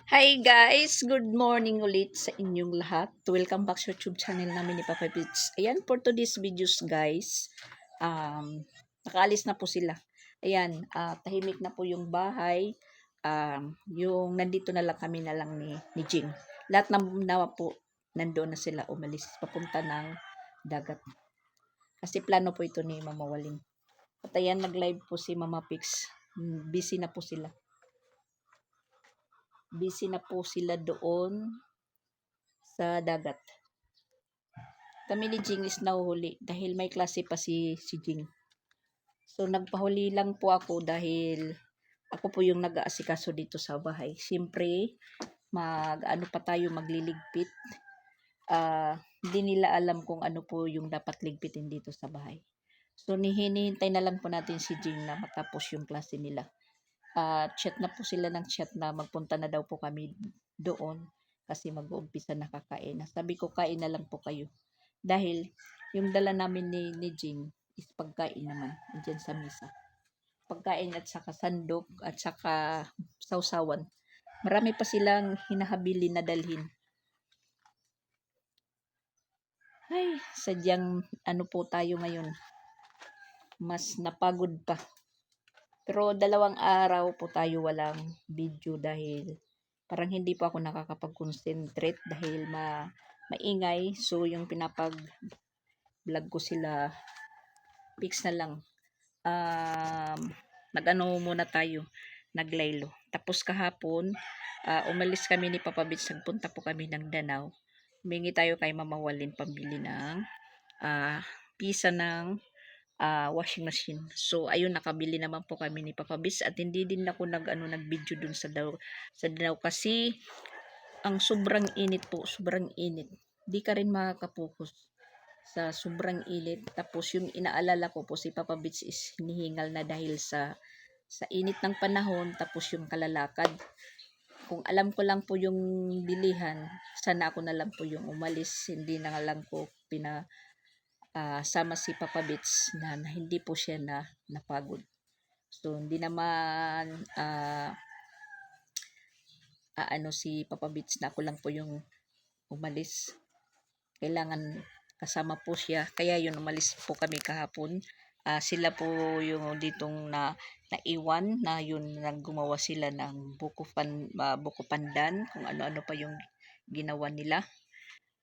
Hi guys! Good morning ulit sa inyong lahat. Welcome back sa YouTube channel namin ni Papa Bits. Ayan, for today's videos guys, nakaalis na po sila. Ayan, tahimik na po yung bahay. Yung nandito na lang kami na lang ni Jing. Lahat na po, nandoon na sila umalis papunta ng dagat. Kasi plano po ito ni Mama Walin. At ayan, nag-live po si Mama Pix. Busy na po sila. Busy na po sila doon sa dagat. Kami ni Jing is nahuhuli dahil may klase pa si Jing. So nagpahuli lang po ako dahil ako po yung nag-aasikaso dito sa bahay. Siyempre, ano pa tayo magliligpit. Hindi nila alam kung ano po yung dapat ligpitin dito sa bahay. So hinihintay na lang po natin si Jing na matapos yung klase nila. Chat na po sila ng chat na magpunta na daw po kami doon kasi mag-uumpisa na kakain. Sabi ko, kain na lang po kayo. Dahil yung dala namin ni Jing is pagkain naman dyan sa misa. Pagkain at saka sandok at saka sausawan. Marami pa silang hinahabili na dalhin. Ay, sadyang ano po tayo ngayon. Mas napagod pa. Pero 2 araw po tayo walang video dahil parang hindi po ako nakakapag-concentrate dahil maingay. So, yung pinapag-vlog ko sila, fix na lang. Nag-ano muna tayo, naglaylo. Tapos kahapon, umalis kami ni Papa Bits, nagpunta po kami ng Danau. Humingi tayo kay Mama Walin pambili ng pisa ng washing machine. So ayun, nakabili naman po kami ni Papa Bis at hindi din ako nag-video dun sa daw kasi ang sobrang init po, sobrang init. Di ka rin makakapokus sa sobrang init. Tapos yung inaalala ko po si Papa Bits is hinihingal na dahil sa init ng panahon, tapos yung kalalakad. Kung alam ko lang po yung bilihan, sana ako na lang po yung umalis. Hindi na lang po sama si Papa Bits na hindi po siya napagod. So, hindi naman si Papa Bits na ako lang po yung umalis. Kailangan kasama po siya. Kaya yun, umalis po kami kahapon. Sila po yung ditong naiwan na yun, gumawa sila ng buko pandan, kung ano-ano pa yung ginawa nila.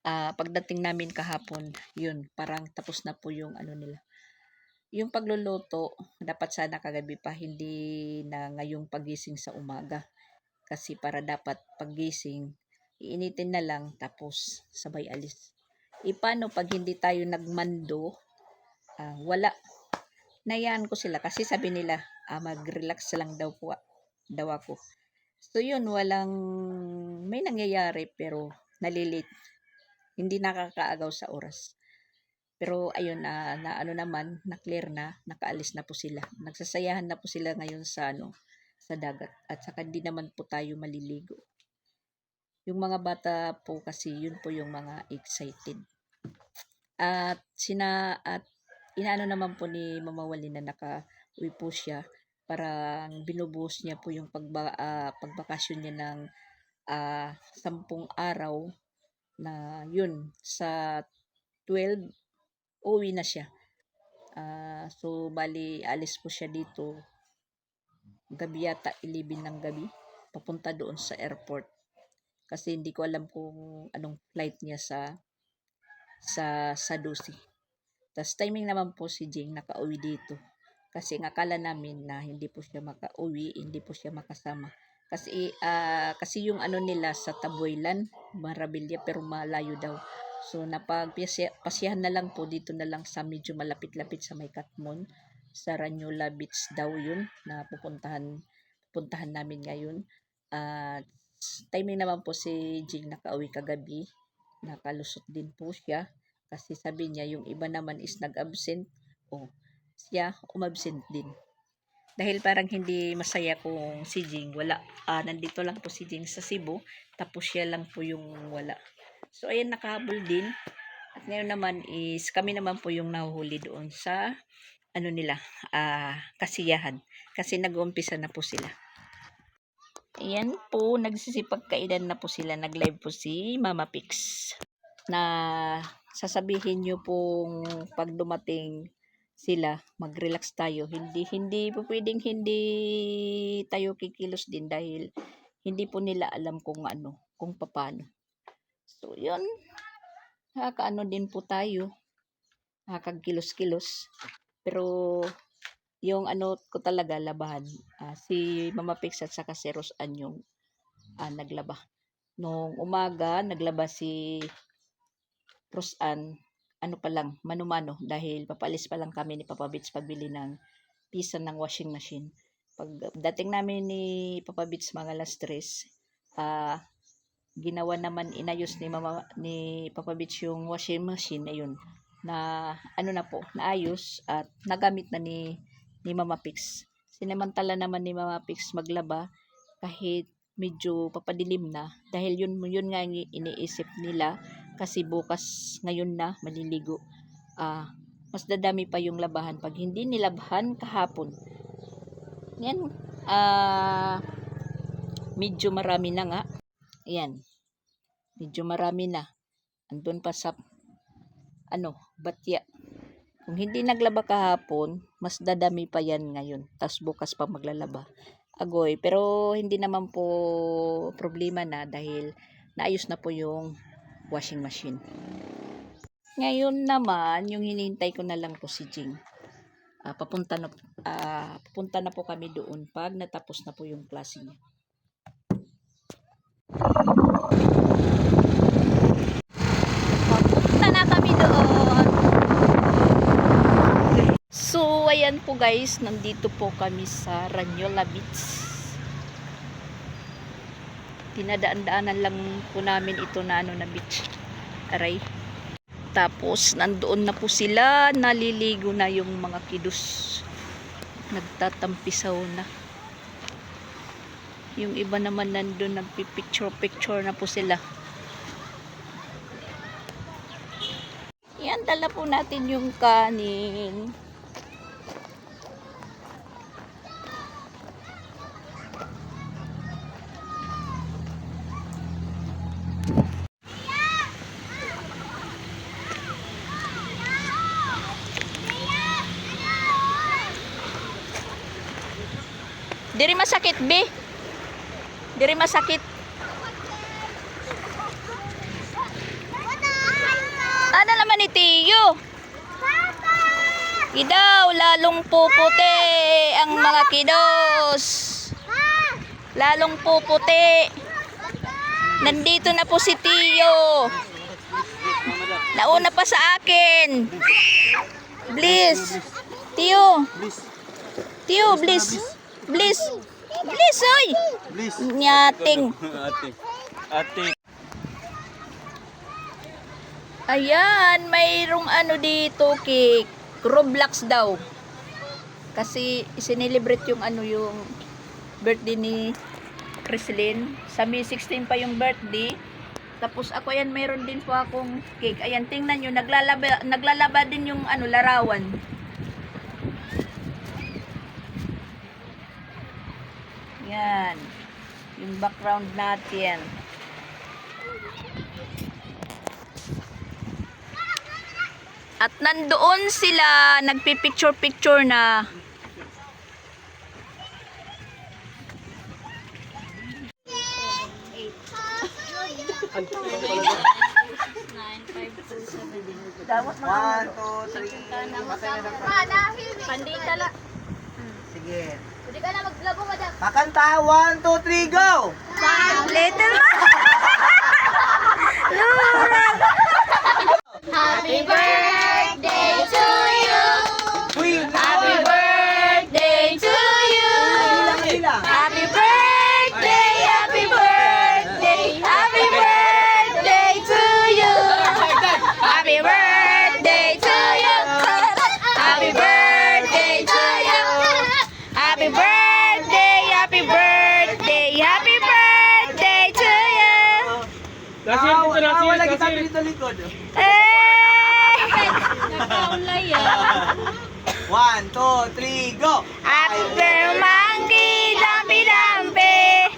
Pagdating namin kahapon, yun, parang tapos na po yung nila. Yung pagluluto, dapat sana kagabi pa, hindi na ngayong pagising sa umaga. Kasi para dapat pagising, iinitin na lang, tapos sabay alis. Paano pag hindi tayo nagmando, wala. Nayaan ko sila kasi sabi nila, mag-relax lang daw ako. So yun, may nangyayari pero nalilit. Hindi nakakaagaw sa oras. Pero ayun, na clear na, nakaalis na po sila. Nagsasayahan na po sila ngayon sa dagat. At saka hindi naman po tayo maliligo. Yung mga bata po kasi, yun po yung mga excited. At inaano naman po ni Mama Wali na naka-uwi po siya. Parang binubuhos niya po yung pagbakasyon niya ng 10 araw na yun, sa 12, uwi na siya. So, bali, alis po siya dito. Gabi yata, 11 ng gabi. Papunta doon sa airport. Kasi hindi ko alam kung anong flight niya sa Dusi. Tapos timing naman po si Jing nakauwi dito. Kasi akala namin na hindi po siya makauwi, hindi po siya makasama. Kasi yung nila sa Taboylan, Marabilia, pero malayo daw. So napagpasyahan na lang po dito na lang sa medyo malapit-lapit sa may Katmon, sa Ranyola Beach daw yun na pupuntahan namin ngayon. Timing naman po si Jing nakauwi kagabi, nakalusot din po siya kasi sabi niya yung iba naman is nag-absent, siya umabsent din. Dahil parang hindi masaya kung si Jing wala. Nandito lang po si Jing sa Cebu, tapos siya lang po yung wala. So ayan, nakahabol din. At ngayon naman is kami naman po yung nahuhuli doon sa nila, kasiyahan. Kasi nag-uumpisa na po sila. Ayan po, nagsisipagkainan na po sila. Nag-live po si Mama Pix. Na sasabihin nyo pong pag dumating sila, mag-relax tayo. Hindi po pwedeng hindi tayo kikilos din dahil hindi po nila alam kung kung paano. So, yun. Nakakaano din po tayo. Nakakagilos-kilos. Pero, yung ko talaga labahan, si Mama Pix at saka si Rosan yung naglaba. Nung umaga, naglaba si Rosan, pa lang, mano-mano, dahil papalis pa lang kami ni Papa Bits pabili ng pisa ng washing machine. Pag dating namin ni Papa Bits mga alas 3, ginawa naman, inayos ni Papa Bits yung washing machine, ayun, na na po, naayos at nagamit na ni Mama Pix. Sinamantala naman ni Mama Pix maglaba kahit medyo papadilim na, dahil yun nga iniisip nila, kasi bukas ngayon na maliligo. Mas dadami pa yung labahan pag hindi nilabahan kahapon. Yan, medyo marami na nga. Ayan, medyo marami na. Andun pa sa batya. Kung hindi naglaba kahapon, mas dadami pa yan ngayon. Tas bukas pa maglalaba. Agoy, pero hindi naman po problema na dahil naayos na po yung washing machine. Ngayon naman, yung hinihintay ko na lang po si Jing. Papunta na po kami doon pag natapos na po yung klase niya. Papunta na kami doon. So, ayan po guys, nandito po kami sa Ranyola Beach. Tinadaan-daanan lang po namin ito na na beach. Aray. Tapos, nandoon na po sila, naliligo na yung mga kiddos. Nagtatampisaw na. Yung iba naman nandoon, nagpipicture-picture na po sila. Yan, dala po natin yung kanin. Diri masakit, be. Diri masakit. Ano naman ni Tiyo? Idaw, lalong puputi ang mga kiddos. Lalong puputi. Nandito na po si Tiyo. Nauna pa sa akin. Bliss. Tiyo. Tiyo, Bliss. Bliss. Bliss, oy. Bliss. Nyating. Ate. Ayan, mayroong dito, cake. Roblox daw. Kasi sinelebrate yung yung birthday ni Chrislyn. Sa May 16 pa yung birthday. Tapos ako yan, mayroon din po akong cake. Ayan, tingnan nyo, naglalaba din yung larawan. Yan. Yung background natin. At nandoon sila, nagpipicture-picture na. Dapat 1, 2, 3. Pandita la. Sige. Hindi ka na maglabo, madam. Pakanta, 1, 2, 3, go! Little Happy birthday to you. Uy, Happy birthday to you. ilang. Happy birthday, happy birthday, happy birthday to you. Happy birthday to you. Happy birthday to you. Happy birthday, happy birthday, happy birthday to you. Wala kita dito likod. Nakaulay yan. 1, 2, 3, go! Happy birthday, monkey, dumpy dumpy.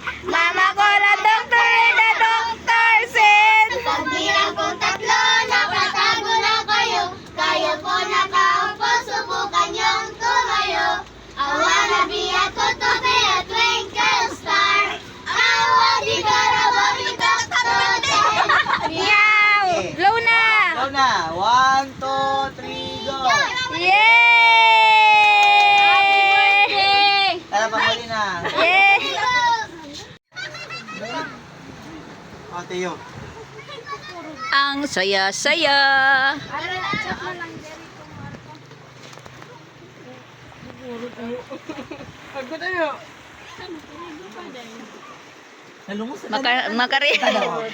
Ate yo. Ang saya-saya. Agad ayo. Nalungos na. Makari. Tadaw.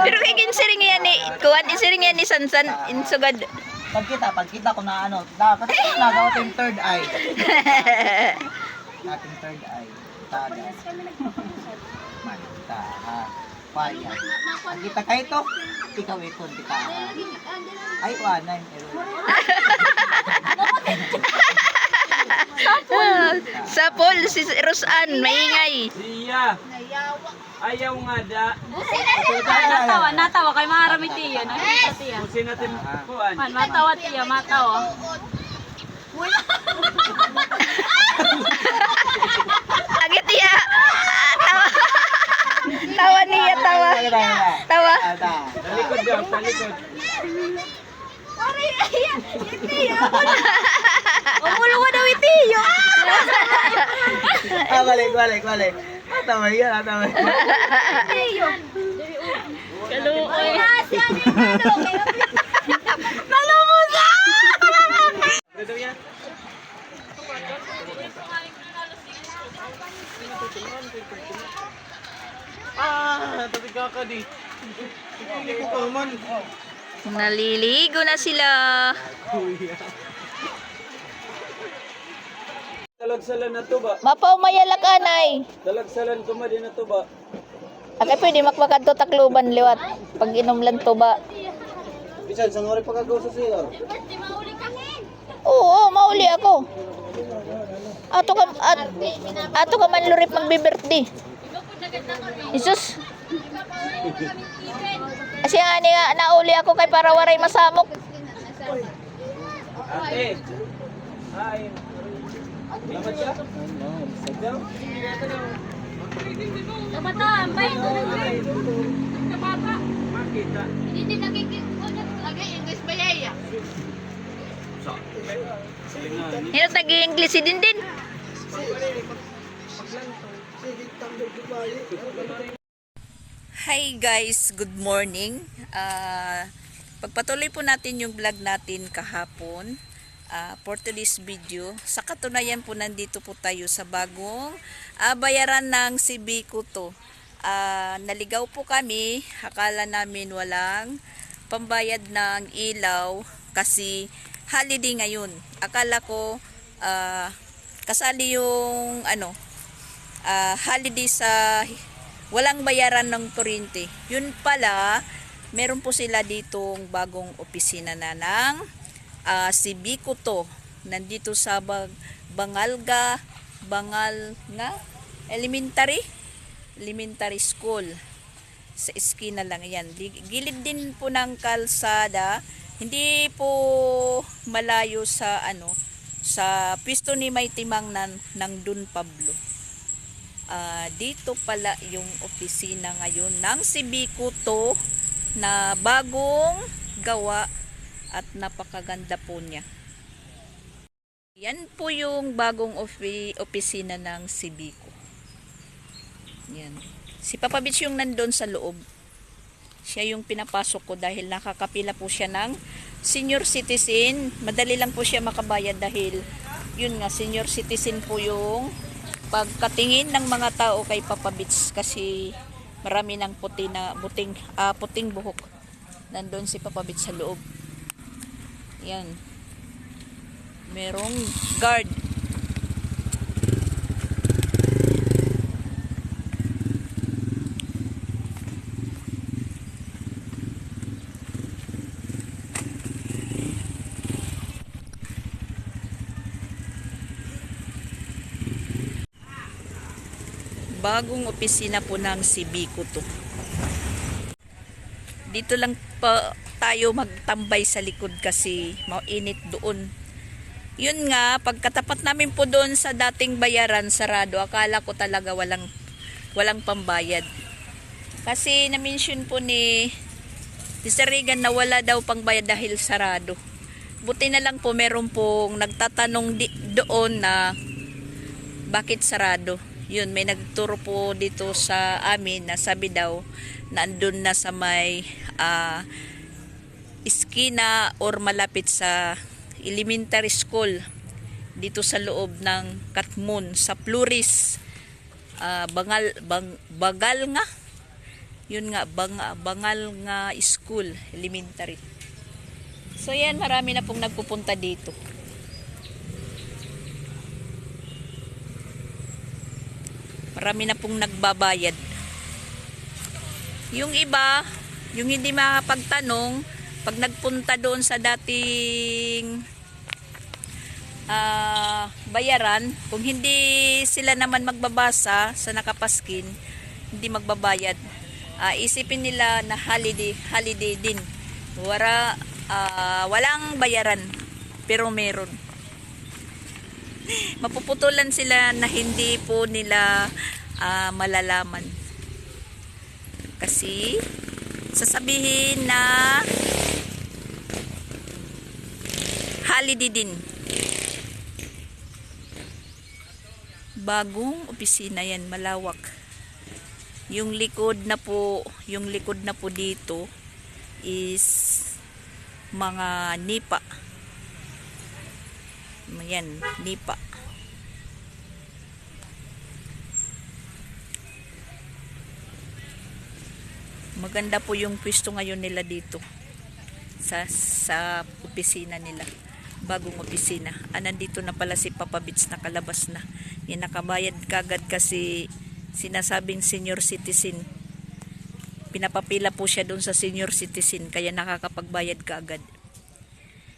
Pero kay kinsiring yan ni kuan isiring yan ni Sansan insugad. Pagkita ko na ano, dapat nagawa yung third eye. Ating third eye. Tada. Manta. Paya. Kita kayo to. Ikaw ito, kita. Ay, wanan. Sa pool si Rosan maingay. Siya. Ayaw nga da. Natawa kay maramit tiyo. Nakita tiya. Kusin natin kuan. Matawa tiya, matawa. Agit niya. Tawa. Tawa niya, tawa. Tawa. Talikod daw, talikod. Umulo ko daw itiyo. Balik. Tama yan. Kaluoy. Tapi kakak di. Hindi ko kaman. Naliligo na sila. Talagsalan na to ba? Mapaw mayalak anay. Talagsalan ko ma din na to ba? Akay pwede makbakad to takluban liwat. Pag inom lang to ba? Bisan, sa ngori pagkagaw sa siya. Oo, mauli ako. Ato ka man lurip magbi-birthday. Jesus. Kasi ani nga nauli ako kay para waray masamok. Ate. Hi. Lamat siya? Daw? Kabata, bay. Kabata. Makita. Hindi nakikita. Lagay English ba yaya? Hino tagi-English si din. Hi guys, good morning. Pagpatuloy po natin yung vlog natin kahapon for today's video. Sa katunayan po nandito po tayo sa bagong bayaran ng Sibico to. Naligaw po kami, akala namin walang pambayad ng ilaw kasi holiday ngayon. Akala ko kasali yung holiday sa walang bayaran ng kuryente. Yun pala, meron po sila ditong bagong opisina na ng Sibico to. Nandito sa Bangal Elementary School. Sa eskina lang yan. Gilid din po ng kalsada. Hindi po malayo sa sa pwesto ni May Timang ng Don Pablo. Dito pala yung opisina ngayon ng Sibico to na bagong gawa at napakaganda po niya. Yan po yung bagong opisina ng Sibico. Yan. Si Papa Beach yung nandun sa loob. Siya yung pinapasok ko dahil nakakapila po siya ng senior citizen. Madali lang po siya makabayad dahil yun nga, senior citizen po yung pagkatingin ng mga tao kay Papa Beach kasi marami ng puting buhok. Nandun si Papa Beach sa loob. Yan. Merong guard. Bagong opisina po ng Sibico to. Dito lang pa tayo magtambay sa likod kasi mainit doon. Yun nga, pagkatapat namin po doon sa dating bayaran sarado, akala ko talaga walang pambayad. Kasi na-mention po ni Sir Regan na wala daw pangbayad dahil sarado. Buti na lang po meron pong nagtatanong doon na bakit sarado. Yun, may nagturo po dito sa amin na sabi daw na andun na sa may iskina or malapit sa elementary school dito sa loob ng Katmon sa Pluris. Bagal nga. Yun nga, Bangal nga school, elementary. So yan, marami na pong nagpupunta dito. Marami na pong nagbabayad. Yung iba, yung hindi makapagtanong, pag nagpunta doon sa dating bayaran, kung hindi sila naman magbabasa sa nakapaskin, hindi magbabayad. Isipin nila na holiday din. Walang bayaran, pero meron. Mapuputulan sila na hindi po nila malalaman. Kasi sasabihin na holiday din. Bagong opisina yan, malawak. Yung likod na po dito is mga nipa. Ayan, nipa. Maganda po yung pwesto ngayon nila dito sa opisina nila. Bagong opisina. Nandito na pala si Papa Bits, nakalabas na. Yan, nakabayad kagad kasi sinasabing senior citizen. Pinapapila po siya doon sa senior citizen kaya nakakapagbayad kaagad.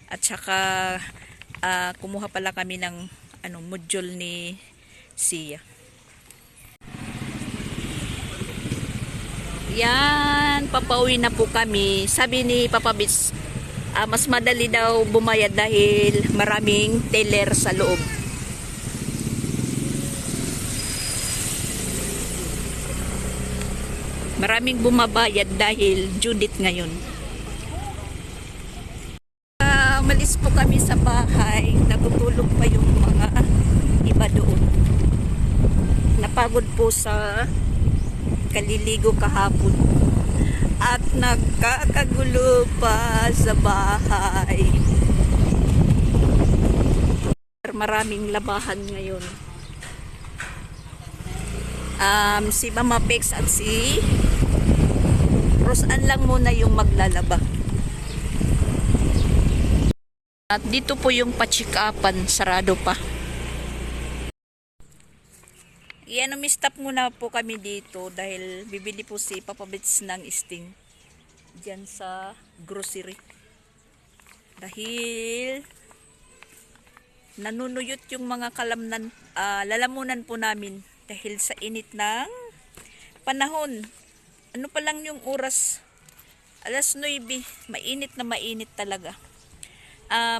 At saka kumuha pala kami ng module ni Sia. Yan, papauwi na po kami. Sabi ni Papa Bits, mas madali daw bumayad dahil maraming teller sa loob. Maraming bumabayad dahil Judith ngayon. Malis po kami sa bahay. Natutulog pa yung mga iba doon. Napagod po sa kaliligo kahapon. At nagkakagulo pa sa bahay. Maraming labahan ngayon. Si Mama Bex at si Roseanne lang muna yung maglalaba. At dito po yung pa-check-upan, sarado pa. Stop muna po kami dito dahil bibili po si Papa Bits ng sting dyan sa grocery. Dahil nanunuyot yung mga lalamunan po namin dahil sa init ng panahon. Ano pa lang yung oras? 9:00. Mainit na mainit talaga.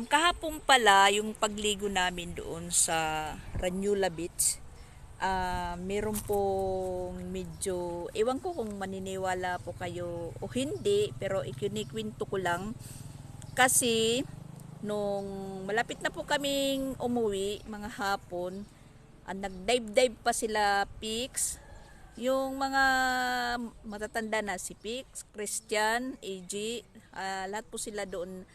Kahapon pala yung pagligo namin doon sa Ranula Beach. Meron pong medyo, ewan ko kung maniniwala po kayo o hindi, pero ikinikwento ko lang. Kasi nung malapit na po kaming umuwi, mga hapon, nag-dive pa sila Pix. Yung mga matatanda na, si Pix, Christian, AG, lahat po sila doon.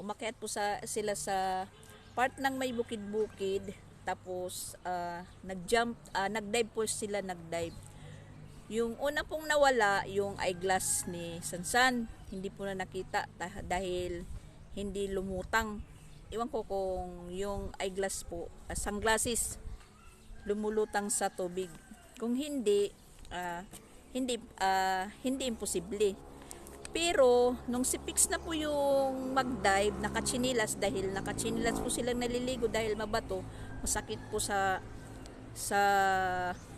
Umakyat po sila sa part ng may bukid-bukid. Tapos nag-dive po sila, nag-dive. Yung una pong nawala, yung eyeglass ni Sansan, hindi po na nakita dahil hindi lumutang. Iwan ko kung yung eyeglass po, sungglasses, lumulutang sa tubig. Kung hindi, hindi imposible. Pero nung si Pix na po yung mag-dive, nakachinilas po silang naliligo dahil mabato, masakit po sa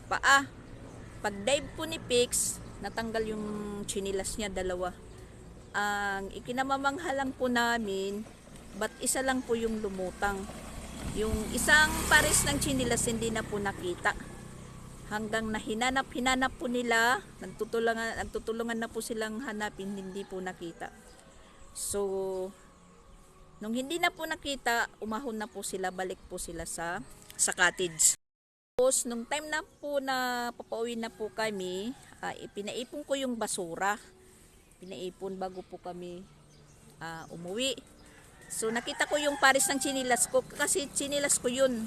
paa. Pag dive po ni Pix, natanggal yung chinilas niya, 2. Ang ikinamamanghalang po namin, ba't isa lang po yung lumutang. Yung isang pares ng chinilas hindi na po nakita. Hanggang na hinanap po nila, nagtutulungan na po silang hanapin, hindi po nakita. So, nung hindi na po nakita, umahon na po sila, balik po sila sa cottage. Tapos, nung time na po na papauwi na po kami, ipinaipon ko yung basura. Pinaipon bago po kami umuwi. So, nakita ko yung pares ng chinilas ko. Kasi chinilas ko yun.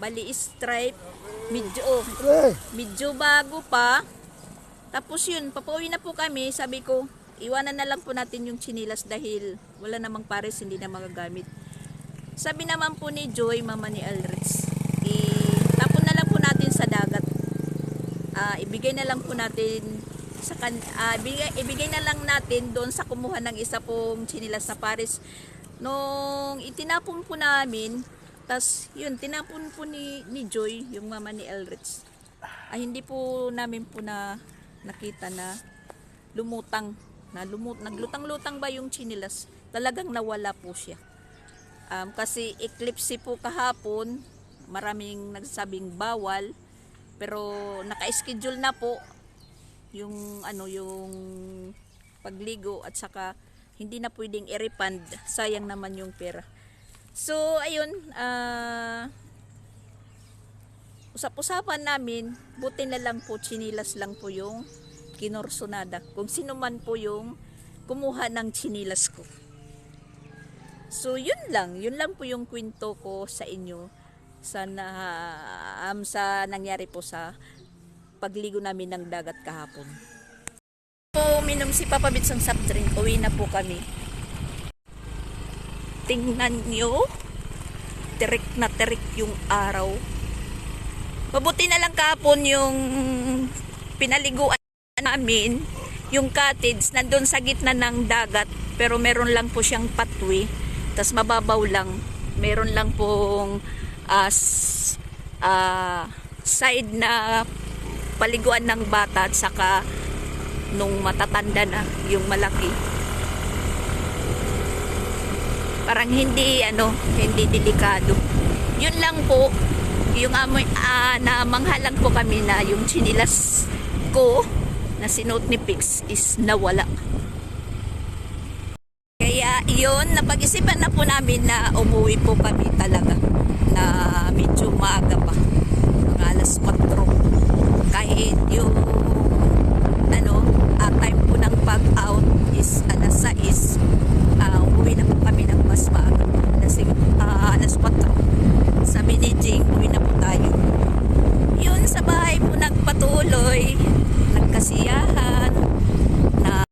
Bali stripe. Medyo bago pa. Tapos yun, papauwi na po kami. Sabi ko, iwanan na lang po natin yung chinilas dahil wala namang pares, hindi na magagamit. Sabi naman po ni Joy, mama ni Alrich, tapon na lang po natin sa dagat. Ibigay na lang po natin sa ibigay na lang natin doon sa kumuha ng isa pong chinilas sa pares. Nung itinapon po namin, tas yun, tinapon po ni Joy, yung mama ni Alrich. Hindi po namin po nakita na naglutang-lutang ba yung chinilas. Talagang nawala po siya. Kasi eclipse po kahapon, maraming nagsabing bawal, pero naka-schedule na po yung pagligo at saka hindi na pwedeng i-refund, sayang naman yung pera. So ayun, usap-usapan namin, buti na lang po chinilas lang po yung kinorsonada, kung sino man po yung kumuha ng chinilas ko. So yun lang po yung kwento ko sa inyo sa nangyari po sa pagligo namin ng dagat kahapon. Po minom si Papa Bits ng soft drink, uwi na po kami. Tingnan nyo, tirik na tirik yung araw. Mabuti na lang kahapon yung pinaliguan namin, yung cottage nandun sa gitna ng dagat, pero meron lang po siyang pathway. Tas mababaw lang, meron lang pong side na paliguan ng bata at saka nung matatanda na yung malaki. Parang hindi delikado. Yun lang po, yung na manghalang po kami na yung chinilas ko na sinuot ni Pix is nawala. Kaya yun, napag-isipan na po namin na umuwi po kami talaga na medyo maaga pa, mga alas 4. Kahit yung time po ng pag-out is alas 6, umuwi na po kami ng mas maaga, alas 4. Sabi ni Jing, uwi na po tayo. Yun, sa bahay po nagpatuloy, nagkasiyahan, na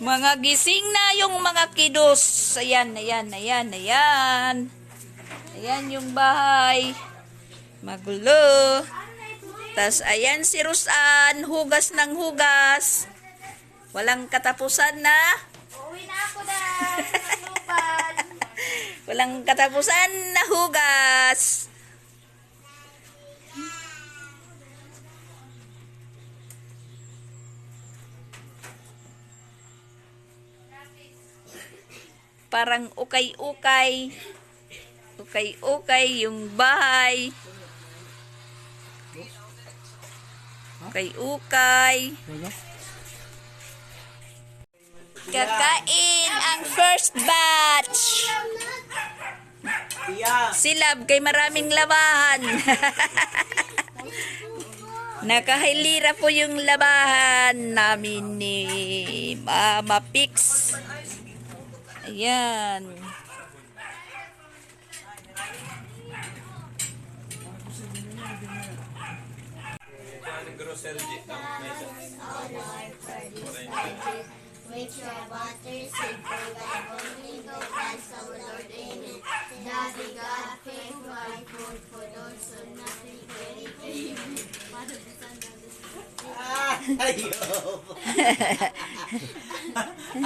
mga gising na yung mga kiddos. Ayan. Ayan yung bahay. Magulo. Tas ayan si Rusan, hugas ng hugas. Walang katapusan na. Uwi na ako dahil. Maglupad. Walang katapusan na hugas. Parang ukay-ukay. Ukay-ukay yung bahay. Ukay-ukay. Kakain ang first batch. Si Lab kay maraming labahan. Nakahilira po yung labahan namin ni Mama Pix. Ayan. Which your waters sing for thy holy go Christ our Lord, amen. Daddy God, pray for our food for those who not prepared. Amen. Father, the Son, and the Spirit. Ayaw.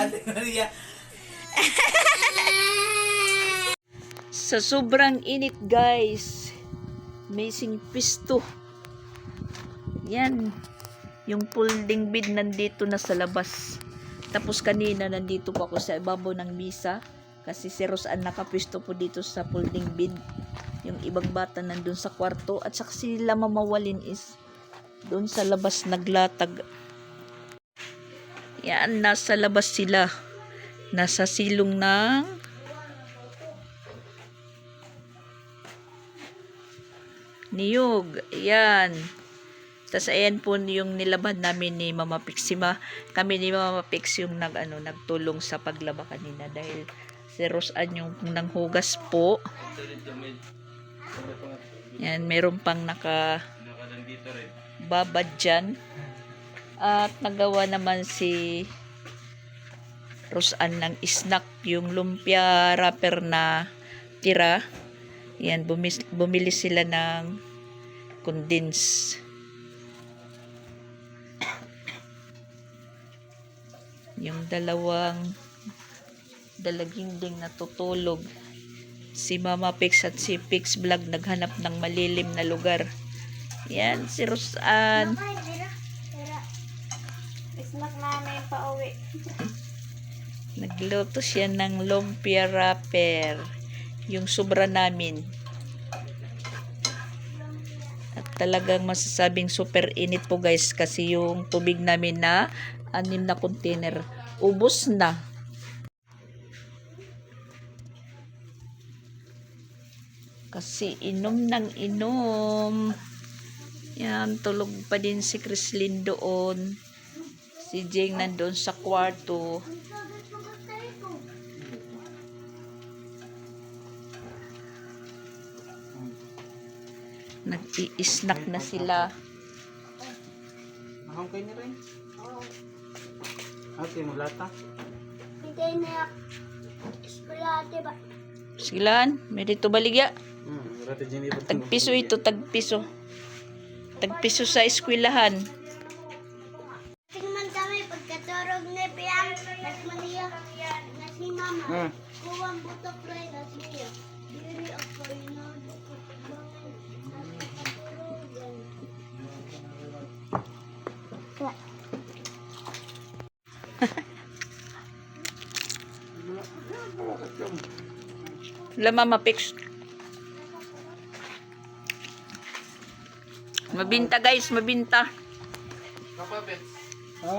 Ate Maria. Sa sobrang init guys, amazing pisto. Yan, yung folding bed nandito na sa labas. Tapos kanina nandito po ako sa ibabaw ng misa kasi si Rosan nakapisto po dito sa folding bed. Yung ibang bata nandun sa kwarto at saka sila mamawalin is doon sa labas naglatag. Yan, nasa labas sila. Nasa silong ng niyog. Ayan. Tapos ayan po yung nilaban namin ni Mama Pixima. Kami ni Mama Pix yung nagtulong sa paglaba kanina dahil si Rosan yung nanghugas po. Yan, meron pang babad dyan. At nagawa naman si Rosan ng snack, yung lumpia wrapper na tira. Yan, bumili sila ng condense. Yung dalaging ding natutulog. Si Mama Pix at si Pix Vlog naghanap ng malilim na lugar. Yan, si Rosan. Snack namin pa uwi. Nagluto siya ng lumpia wrapper. Yung sobra namin. At talagang masasabing super init po guys kasi yung tubig namin na 6 na container ubos na. Kasi inom ng inom. Yan, tulog pa din si Crislin doon. Si Jeng nandoon sa kwarto. Nag-i-snack na sila. Mahang kayo na rin. Ate, mulata. Hindi na eskwelate ba? Silan, may dito baligya. Rata dyan iba. Tagpiso ito, tagpiso. Tagpiso sa eskwelahan. Tingnan kami pagkaturog ni Piang. Nagmaniya na si Mama. Kuwang butok rin na siya. Diri ako na butok bangin. Wala Mama Pix. Mabinta guys, mabinta. Ha?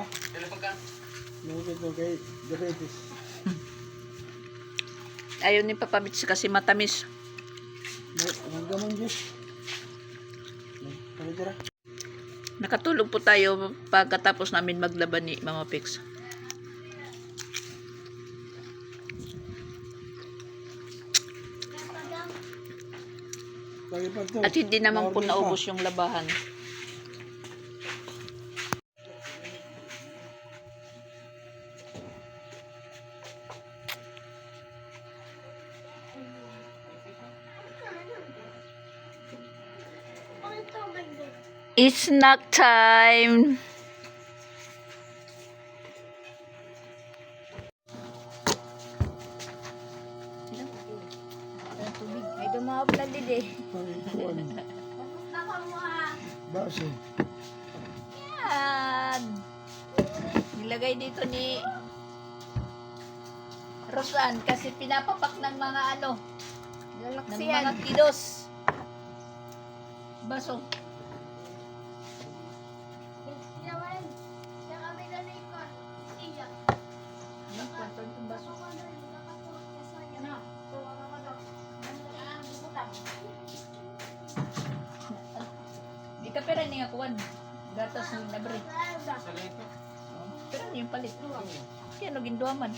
Nugit mo kay diabetes. Ayaw ni Papa Bits kasi matamis. Ang gamang Diyos. Palidira. Nakatulog po tayo pagkatapos namin maglaban ni Mama Pix. At hindi naman po naubos yung labahan. It's snack time. May dumawag na din eh. Base. Yan. Nilagay dito ni Rosan kasi pinapapak ng mga ng mga kidos. Baso. Di ka pera niya kuwan. Gatas ng nabre. Pero niya yung palit. Kaya no ginduaman.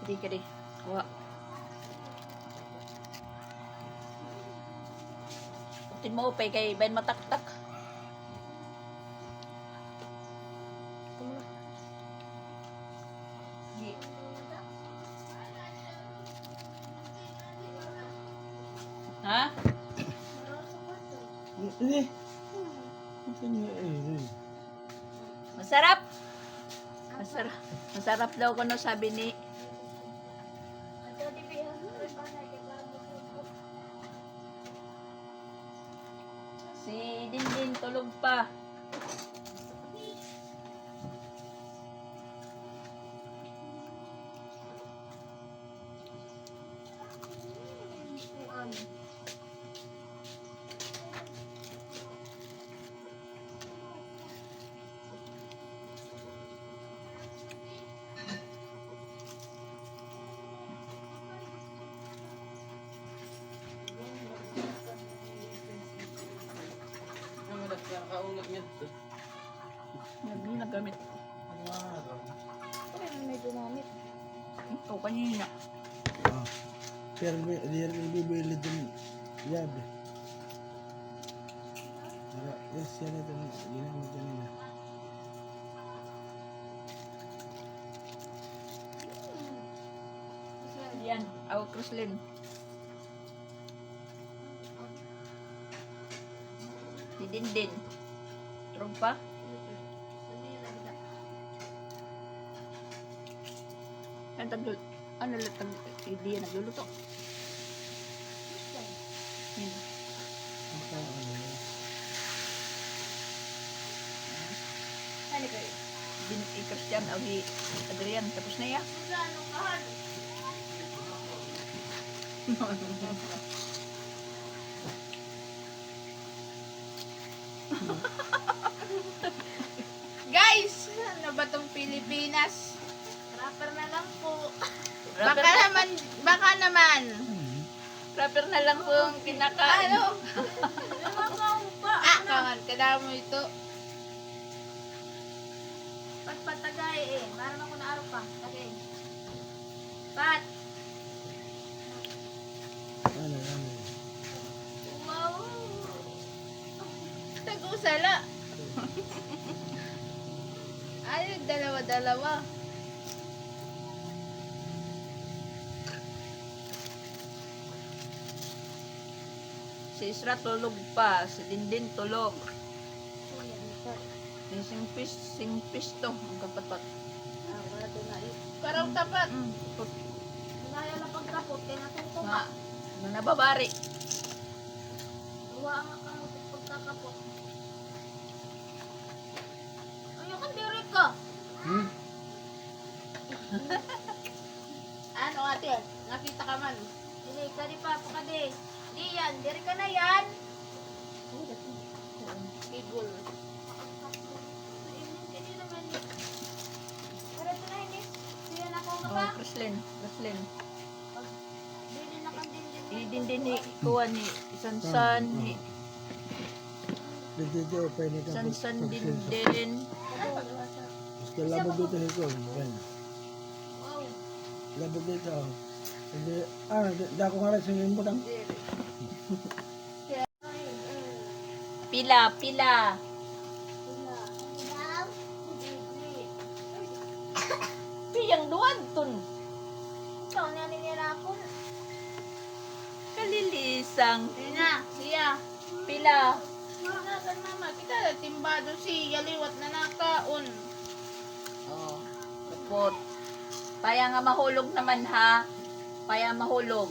Hindi ka di. Kuha. Putin mo upay kay Ben mataktak. Ha? Hindi. Ito niya Masarap. Masarap. Masarap daw ko no, sabi ni si Dindin tulog pa. Kaunat niya ito. Hindi nagamit. May gumamit. Ito kanina. Pero bibili din yabe. Yes, yan ito. Ginamit kanina. Yan, aw Cruslin. Si Dindin. Tulog pa? Ano lang, hindi yan nagluluto. Yan. Ano kayo? Christian, o si Adrian, tapos na yan. Guys, ano ba tong Pilipinas? Rapper na lang po. Rapper Baka naman. Rapper na lang po yung kinakain. Ano? Kawan, kailangan mo ito. Patagay eh. Maram ako na araw pa. Okay. Pat. Ano. Wow. Tag-usala. Ay, dalawa-dalawa. Si Isra tulog pa, si Dindin tulog. Yung singpis to, ang kapatot. Wala doon na yun. Karaw tapat. Naya na pagkapot. Kaya natuto Nga, ka. nababari. Uwa ang kamutot pagkakapot. Ayun, diri ka. Ano ate? Nakita ka man. Dili ka di pa ka di. Di yan. Diri ka na yan. Bigol. Hindi naman yun. Pero ito na hindi. Siya na ako ka Oh, pa. Chrislin. Dili na kang din. Dindin ni kuha ni Sansan, ni Dito pwede ka Sansan Dindin. Gusto labog dito ito. Yan. Wow. Labog dito. Hindi, dako nga rin sa ngayon mo lang. Pila. Daw. Piyang duwan ton. Ikaw na nila ako. Kalilisang. Ayun na, siya. Pila. Nagan mama, kita na timbado siya. Liwat na nakaon. Oh, kapot. Paya nga mahulog naman ha. Paya mahulog.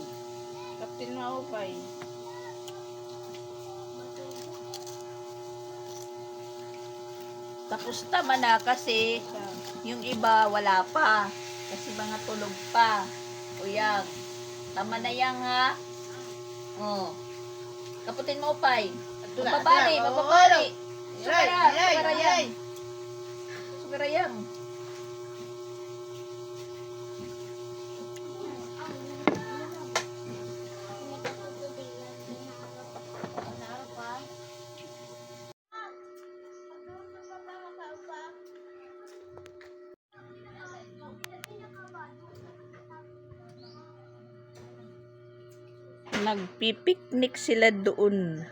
Kaptin maupay. Tapos tama na kasi yung iba wala pa. Kasi mga tulog pa. O yan. Tama na yan ha. Oh. Kaputin mo pay. Mababari. Sugara. Sugara yan. Sugara yan. Nagpipiknik sila doon.